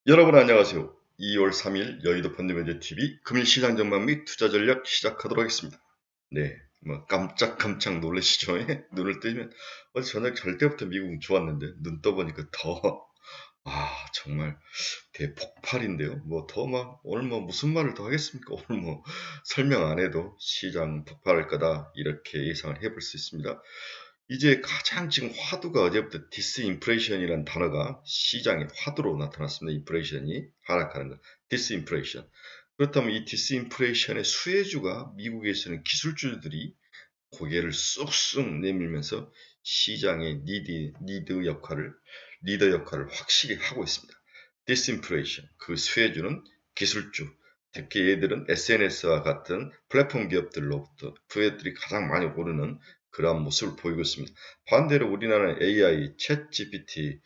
여러분 안녕하세요. 2월 3일 여의도 펀드매니저 TV 금일 시장 전망 및 투자 전략 시작하도록 하겠습니다. 네, 뭐 깜짝깜짝 놀라시죠? 눈을 뜨면 어제 저녁 잘 때부터 미국은 좋았는데 눈 떠보니까 더 정말 대폭발인데요. 뭐 더 막 오늘 뭐 무슨 말을 더 하겠습니까? 오늘 뭐 설명 안 해도 시장 폭발할 거다 이렇게 예상을 해볼 수 있습니다. 이제 가장 지금 화두가 어제부터 디스인플레이션이라는 단어가 시장의 화두로 나타났습니다. 인플레이션이 하락하는 것. 디스인플레이션. 그렇다면 이 디스인플레이션의 수혜주가 미국에서는 기술주들이 고개를 쑥쑥 내밀면서 시장의 리더 역할을 확실히 하고 있습니다. 디스인플레이션, 그 수혜주는 기술주, 특히 얘들은 SNS와 같은 플랫폼 기업들로부터 부회들이 가장 많이 오르는 그러한 모습을 보이고 있습니다. 반대로 우리나라는 AI, 챗 GPT,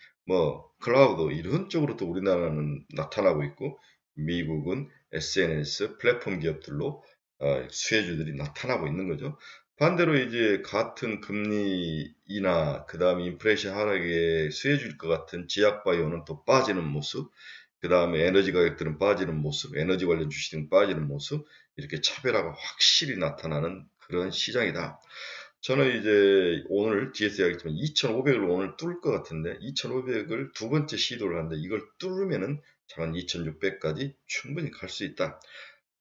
클라우드 이런 쪽으로도 우리나라는 나타나고 있고 미국은 SNS 플랫폼 기업들로 수혜주들이 나타나고 있는 거죠. 반대로 이제 같은 금리나 그다음에 인플레이션 하락에 수혜줄 것 같은 제약바이오는 또 빠지는 모습, 그다음에 에너지 가격들은 빠지는 모습, 에너지 관련 주식은 빠지는 모습, 이렇게 차별화가 확실히 나타나는 그런 시장이다. 저는 이제 오늘 뒤에서 이야기했지만 2,500을 오늘 뚫을 것 같은데 2,500을 두 번째 시도를 하는데 이걸 뚫으면은 작은 2,600까지 충분히 갈 수 있다.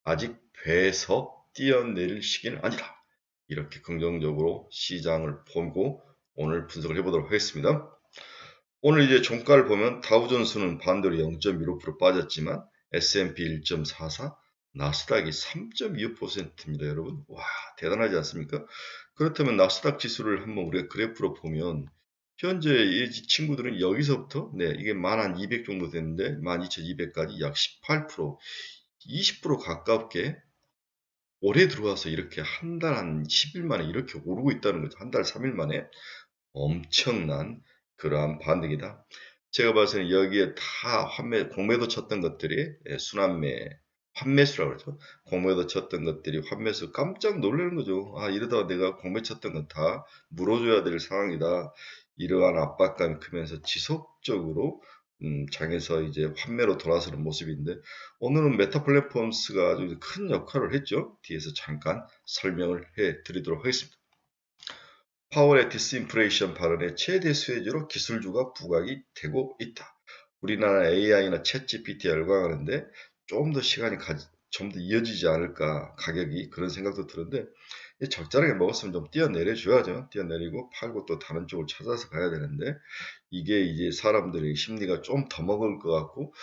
아직 배에서 뛰어내릴 시기는 아니다. 이렇게 긍정적으로 시장을 보고 오늘 분석을 해보도록 하겠습니다. 오늘 이제 종가를 보면 다우존스는 반대로 0.15% 빠졌지만 S&P 1.44, 나스닥이 3.25%입니다, 여러분. 와, 대단하지 않습니까? 그렇다면 나스닥 지수를 한번 우리가 그래프로 보면 현재 이 친구들은 여기서부터 이게 11,200 정도 됐는데 12,200까지 약 18%, 20% 가깝게 올해 들어와서 이렇게 한 달 한 10일 만에 이렇게 오르고 있다는 거죠. 한 달 3일 만에 엄청난 그러한 반등이다. 제가 봐서는 여기에 다 공매도 쳤던 것들이 순환매, 환매수라고 그러죠. 공매도 쳤던 것들이 환매수 깜짝 놀라는 거죠. 이러다가 내가 공매 쳤던 건 다 물어줘야 될 상황이다. 이러한 압박감이 크면서 지속적으로 장에서 이제 환매로 돌아서는 모습인데 오늘은 메타 플랫폼스가 아주 큰 역할을 했죠. 뒤에서 잠깐 설명을 해 드리도록 하겠습니다. 파월의 디스인플레이션 발언의 최대 수혜주로 기술주가 부각이 되고 있다. 우리나라 AI나 챗 GPT 열광하는데 좀 더 시간이 좀 더 이어지지 않을까 가격이 그런 생각도 드는데 적절하게 먹었으면 좀 뛰어내려 줘야죠. 뛰어내리고 팔고 또 다른 쪽을 찾아서 가야 되는데 이게 이제 사람들의 심리가 좀 더 먹을 것 같고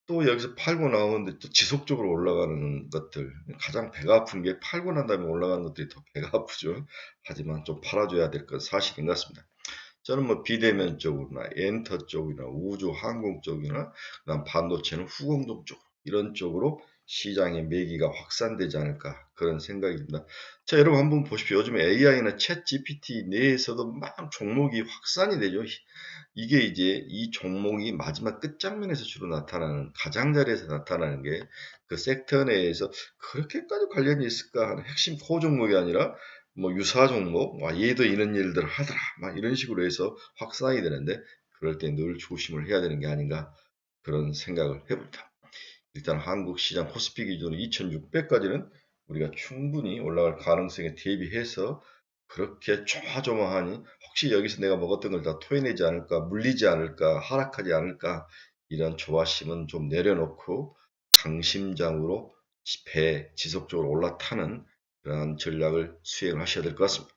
또 여기서 팔고 나오는데 또 지속적으로 올라가는 것들 가장 배가 아픈 게 팔고 난 다음에 올라가는 것들이 더 배가 아프죠. 하지만 좀 팔아줘야 될 건 사실인 것 같습니다. 저는 뭐 비대면 쪽이나 엔터 쪽이나 우주 항공 쪽이나 그다음 반도체는 후공정 쪽 이런 쪽으로 시장의 매기가 확산되지 않을까 그런 생각입니다. 자, 여러분 한번 보십시오. 요즘에 AI나 챗 GPT 내에서도 막 종목이 확산이 되죠. 이게 이제 이 종목이 마지막 끝장면에서 주로 나타나는 가장자리에서 나타나는 게 그 섹터 내에서 그렇게까지 관련이 있을까 하는 핵심 코어 종목이 아니라 뭐 유사 종목, 얘도 이런 일들을 하더라, 막 이런 식으로 해서 확산이 되는데 그럴 때 늘 조심을 해야 되는 게 아닌가 그런 생각을 해봅니다. 일단 한국 시장 코스피 기준으로 2,600까지는 우리가 충분히 올라갈 가능성에 대비해서 그렇게 조마조마하니 혹시 여기서 내가 먹었던 걸 다 토해내지 않을까, 물리지 않을까, 하락하지 않을까 이런 조바심은 좀 내려놓고 강심장으로 배 지속적으로 올라타는 그러한 전략을 수행을 하셔야 될 것 같습니다.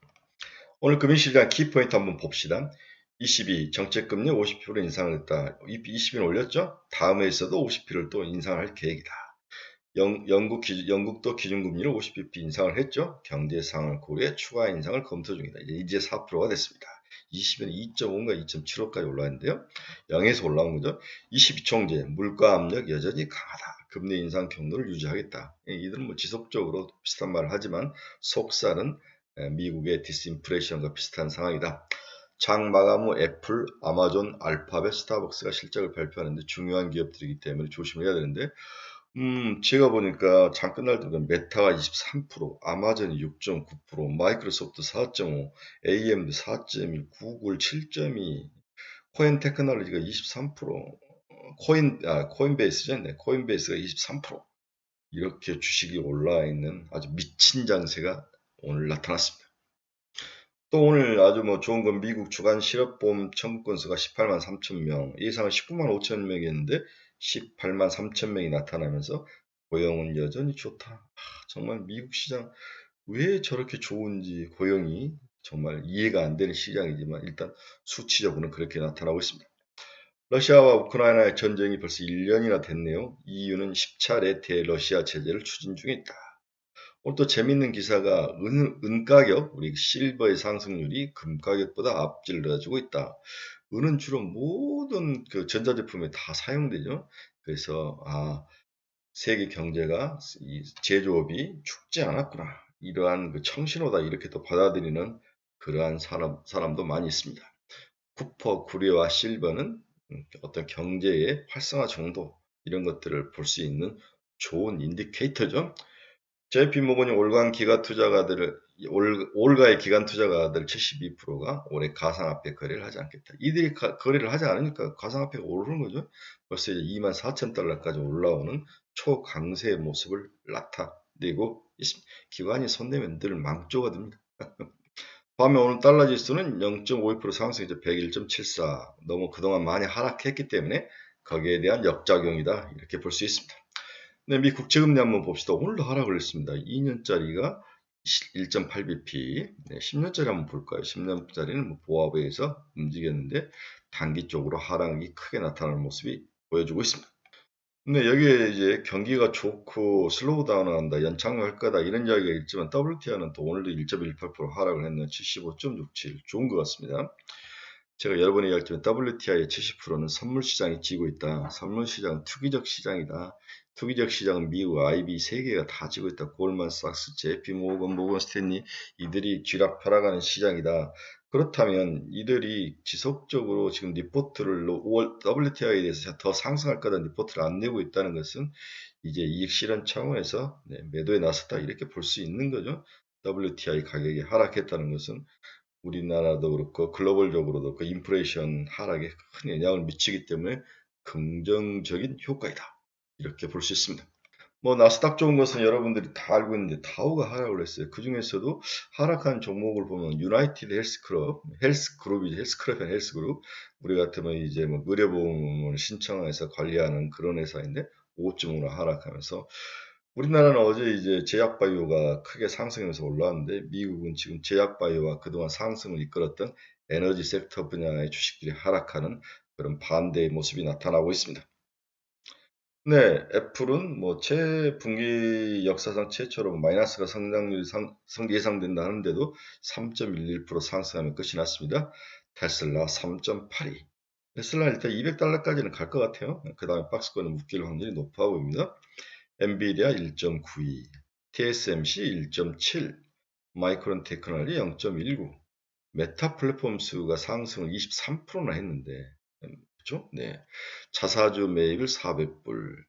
오늘 금융시장 키포인트 한번 봅시다. 22 정책금리 50% 인상을 했다. 20일 올렸죠? 다음에서도 50%를 또 인상할 계획이다. 영국도 기준금리를 50bp 인상을 했죠. 경제 상황을 고려해 추가 인상을 검토 중이다. 이제 4%가 됐습니다. 20일 2.5인가 2.75까지 올라왔는데요. 0에서 올라온 거죠. 22총재 물가 압력 여전히 강하다. 금리 인상 경로를 유지하겠다. 이들은 뭐 지속적으로 비슷한 말을 하지만 속사는 미국의 디스인플레이션과 비슷한 상황이다. 장 마감 후 애플, 아마존, 알파벳, 스타벅스가 실적을 발표하는데 중요한 기업들이기 때문에 조심을 해야 되는데 제가 보니까 장 끝날 때 메타가 23%, 아마존이 6.9%, 마이크로소프트 4.5, AMD 4.1, 구글 7.2, 코엔 테크놀로지가 23%, 코인베이스죠. 네, 코인베이스가 23% 이렇게 주식이 올라와 있는 아주 미친 장세가 오늘 나타났습니다. 또 오늘 아주 뭐 좋은 건 미국 주간 실업보험 청구 건수가 18만 3천 명, 예상은 19만 5천 명이었는데 18만 3천 명이 나타나면서 고용은 여전히 좋다. 정말 미국 시장 왜 저렇게 좋은지 고용이 정말 이해가 안 되는 시장이지만 일단 수치적으로는 그렇게 나타나고 있습니다. 러시아와 우크라이나의 전쟁이 벌써 1년이나 됐네요. EU는 10차례 대러시아 제재를 추진 중에 있다. 오늘 또 재밌는 기사가 은 가격, 우리 실버의 상승률이 금 가격보다 앞질러주고 있다. 은은 주로 모든 그 전자제품에 다 사용되죠. 그래서 세계 경제가 이 제조업이 죽지 않았구나. 이러한 그 청신호다 이렇게 또 받아들이는 그러한 사람도 많이 있습니다. 쿠퍼, 구리와 실버는 어떤 경제의 활성화 정도 이런 것들을 볼 수 있는 좋은 인디케이터죠. JP모건이 올가의 기관 투자가들 72%가 올해 가상화폐 거래를 하지 않겠다. 이들이 거래를 하지 않으니까 가상화폐가 오르는 거죠. 벌써 이제 24,000달러까지 올라오는 초강세의 모습을 나타내고 있습니다. 기관이 손대면 늘 망조가 됩니다. 밤에 오늘 달러 지수는 0.52% 상승해서 101.74. 너무 그동안 많이 하락했기 때문에 거기에 대한 역작용이다. 이렇게 볼 수 있습니다. 네, 미 국채금리 한번 봅시다. 오늘도 하락을 했습니다. 2년짜리가 1.8bp, 네, 10년짜리 한번 볼까요? 10년짜리는 뭐 보합에 의해서 움직였는데 단기 쪽으로 하락이 크게 나타나는 모습이 보여주고 있습니다. 근데 여기에 이제 경기가 좋고 슬로우 다운을 한다, 연착륙할 거다 이런 이야기가 있지만 WTI는 또 오늘도 1.18% 하락을 했는 75.67 좋은 것 같습니다. 제가 여러 번 얘기했지만 WTI의 70%는 선물 시장이 지고 있다. 선물 시장은 투기적 시장이다. 투기적 시장은 미국, IB 세 개가 다 지고 있다. 골만삭스, JP 모건 스탠리 이들이 쥐락펴락하는 시장이다. 그렇다면 이들이 지속적으로 지금 리포트를 WTI에 대해서 더 상승할 거다는 리포트를 안 내고 있다는 것은 이제 이익 실현 차원에서 매도에 나섰다 이렇게 볼 수 있는 거죠. WTI 가격이 하락했다는 것은 우리나라도 그렇고 글로벌적으로도 그 인플레이션 하락에 큰 영향을 미치기 때문에 긍정적인 효과이다. 이렇게 볼 수 있습니다. 뭐 나스닥 좋은 것은 여러분들이 다 알고 있는데 다우가 하락을 했어요. 그 중에서도 하락한 종목을 보면 유나이티드 헬스그룹이죠. 헬스클럽 헬스그룹. 우리 같으면 이제 뭐 의료보험을 신청해서 관리하는 그런 회사인데 5.5나 하락하면서 우리나라는 어제 이제 제약바이오가 크게 상승하면서 올라왔는데 미국은 지금 제약바이오와 그동안 상승을 이끌었던 에너지 섹터 분야의 주식들이 하락하는 그런 반대의 모습이 나타나고 있습니다. 네, 애플은 뭐 분기 역사상 최초로 마이너스가 성장률이 예상된다 하는데도 3.11% 상승하면 끝이 났습니다. 테슬라 3.82. 테슬라 일단 200달러까지는 갈 것 같아요. 그 다음에 박스권에 묶일 확률이 높아 보입니다. 엔비디아 1.92, TSMC 1.7, 마이크론 테크놀로지 0.19, 메타 플랫폼스가 상승을 23%나 했는데, 그렇죠? 네. 자사주 매입을 400불,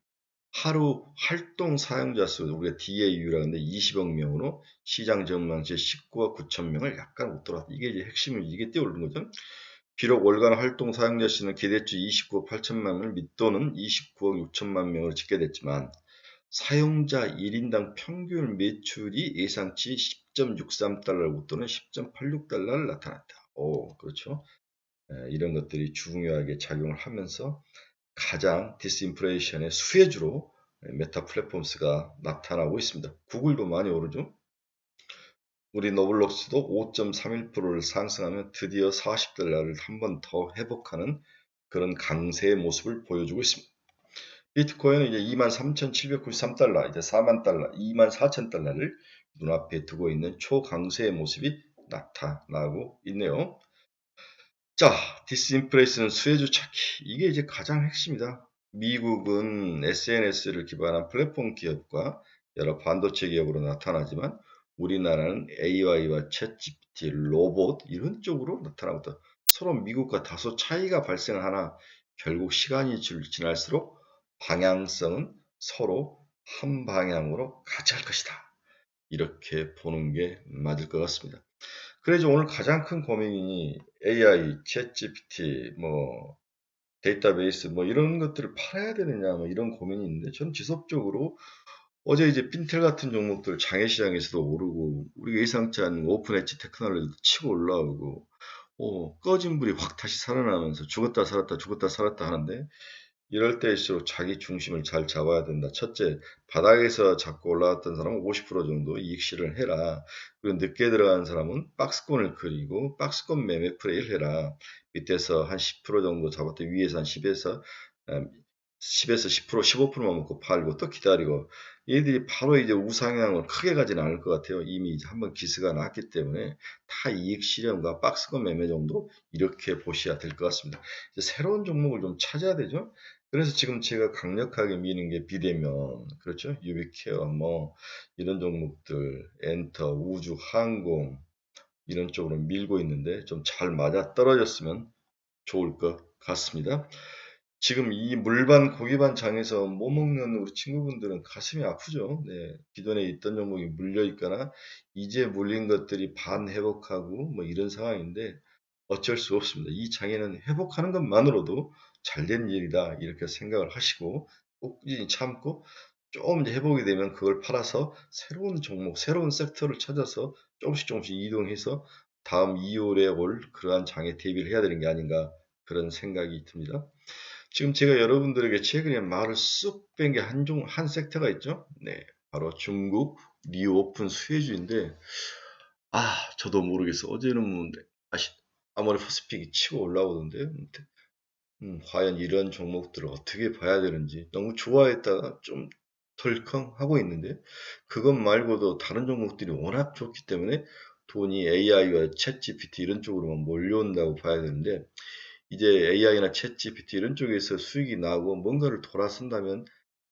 하루 활동 사용자 수, 우리가 DAU라고 하는데 20억 명으로 시장 전망치 19억 9천 명을 약간 웃돌았다. 이게 이제 핵심이 이게 뛰어오른 거죠. 비록 월간 활동 사용자 수는 기대치 29억 8천만 명, 밑도는 29억 6천만 명으로 집계됐지만 사용자 1인당 평균 매출이 예상치 10.63달러 웃도는 10.86달러를 나타났다. 그렇죠. 이런 것들이 중요하게 작용을 하면서 가장 디스인플레이션의 수혜주로 메타 플랫폼스가 나타나고 있습니다. 구글도 많이 오르죠. 우리 노블록스도 5.31%를 상승하며 드디어 40달러를 한 번 더 회복하는 그런 강세의 모습을 보여주고 있습니다. 비트코인은 이제 23,793달러, 이제 4만 달러, 24,000달러를 눈앞에 두고 있는 초강세의 모습이 나타나고 있네요. 자, 디스인플레이션은 수혜주 찾기. 이게 이제 가장 핵심이다. 미국은 SNS를 기반한 플랫폼 기업과 여러 반도체 기업으로 나타나지만 우리나라는 AI와 챗GPT, 로봇 이런 쪽으로 나타나고 있다. 서로 미국과 다소 차이가 발생하나 결국 시간이 지날수록 방향성은 서로 한 방향으로 같이 할 것이다. 이렇게 보는 게 맞을 것 같습니다. 그래서 오늘 가장 큰 고민이 AI, 챗GPT, 데이터베이스 뭐 이런 것들을 팔아야 되느냐 뭐 이런 고민이 있는데 전 지속적으로 어제 이제 핀텔 같은 종목들 장외시장에서도 오르고 우리가 예상치 않은 오픈 엣지 테크놀로지도 치고 올라오고 꺼진 불이 확 다시 살아나면서 죽었다 살았다 죽었다 살았다 하는데 이럴 때일수록 자기 중심을 잘 잡아야 된다. 첫째, 바닥에서 잡고 올라왔던 사람은 50% 정도 이익 실현을 해라. 그리고 늦게 들어간 사람은 박스권을 그리고 박스권 매매 플레이를 해라. 밑에서 한 10% 정도 잡았던 위에서 한 10에서 10%, 15%만 먹고 팔고 또 기다리고 얘들이 바로 이제 우상향을 크게 가지는 않을 것 같아요. 이미 이제 한번 기스가 났기 때문에 다 이익 실현과 박스권 매매 정도 이렇게 보셔야 될 것 같습니다. 이제 새로운 종목을 좀 찾아야 되죠. 그래서 지금 제가 강력하게 미는 게 비대면, 그렇죠? 유비케어, 뭐, 이런 종목들, 엔터, 우주, 항공, 이런 쪽으로 밀고 있는데 좀 잘 맞아 떨어졌으면 좋을 것 같습니다. 지금 이 물반 고기반 장에서 못 먹는 우리 친구분들은 가슴이 아프죠. 네, 기존에 있던 종목이 물려 있거나 이제 물린 것들이 반회복하고 뭐 이런 상황인데 어쩔 수 없습니다. 이 장애는 회복하는 것만으로도 잘된 일이다 이렇게 생각을 하시고 꾸준히 참고 좀 이제 회복이 되면 그걸 팔아서 새로운 종목, 새로운 섹터를 찾아서 조금씩 이동해서 다음 2월에 올 그러한 장에 대비를 해야 되는 게 아닌가 그런 생각이 듭니다. 지금 제가 여러분들에게 최근에 말을 쑥 뺀 게 한 섹터가 있죠. 네, 바로 중국 리오픈 수혜주인데 저도 모르겠어. 어제는 뭐 아모레 퍼시픽이 치고 올라오던데 과연 이런 종목들을 어떻게 봐야 되는지 너무 좋아했다가 좀 덜컹하고 있는데 그것 말고도 다른 종목들이 워낙 좋기 때문에 돈이 AI와 챗 GPT 이런 쪽으로만 몰려온다고 봐야 되는데 이제 AI나 챗 GPT 이런 쪽에서 수익이 나고 뭔가를 돌아선다면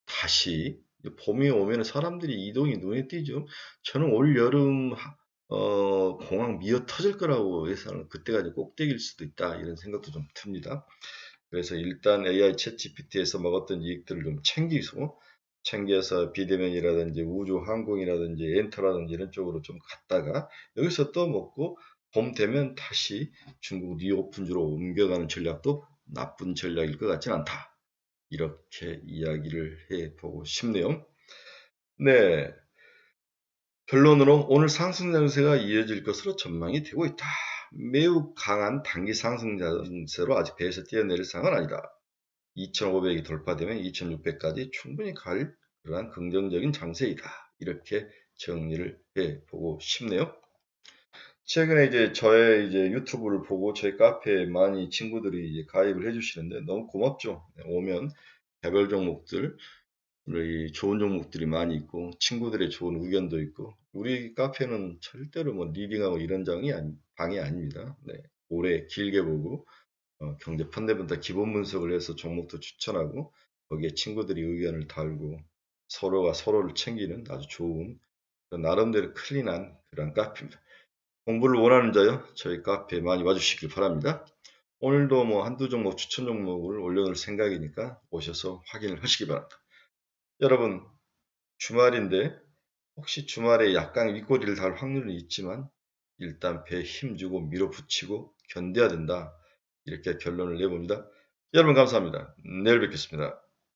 다시 봄이 오면 사람들이 이동이 눈에 띄죠. 저는 올 여름 공항 미어 터질 거라고 예상을 그때가 이제 꼭대기일 수도 있다 이런 생각도 좀 듭니다. 그래서 일단 AI 챗 GPT에서 먹었던 이익들을 좀 챙겨서 비대면이라든지 우주 항공이라든지 엔터라든지 이런 쪽으로 좀 갔다가 여기서 또 먹고 봄 되면 다시 중국 리오픈주로 옮겨가는 전략도 나쁜 전략일 것 같진 않다. 이렇게 이야기를 해보고 싶네요. 네. 결론으로 오늘 상승 장세가 이어질 것으로 전망이 되고 있다. 매우 강한 단기 상승 장세로 아직 배에서 뛰어내릴 상황은 아니다. 2500이 돌파되면 2600까지 충분히 갈 그러한 긍정적인 장세이다. 이렇게 정리를 해보고 싶네요. 최근에 이제 저의 이제 유튜브를 보고 저희 카페에 많이 친구들이 이제 가입을 해주시는데 너무 고맙죠. 오면 개별 종목들, 우리 좋은 종목들이 많이 있고 친구들의 좋은 의견도 있고 우리 카페는 절대로 뭐 리딩하고 이런 방이 아닙니다. 네, 오래 길게 보고 경제 펀드멘탈 기본 분석을 해서 종목도 추천하고 거기에 친구들이 의견을 달고 서로가 서로를 챙기는 아주 좋은 나름대로 클린한 그런 카페입니다. 공부를 원하는 자요, 저희 카페에 많이 와주시길 바랍니다. 오늘도 뭐 한두 종목 추천 종목을 올려놓을 생각이니까 오셔서 확인을 하시기 바랍니다. 여러분 주말인데 혹시 주말에 약간 윗꼬리를 달 확률은 있지만 일단 배에 힘주고 밀어붙이고 견뎌야 된다. 이렇게 결론을 내봅니다. 여러분 감사합니다. 내일 뵙겠습니다.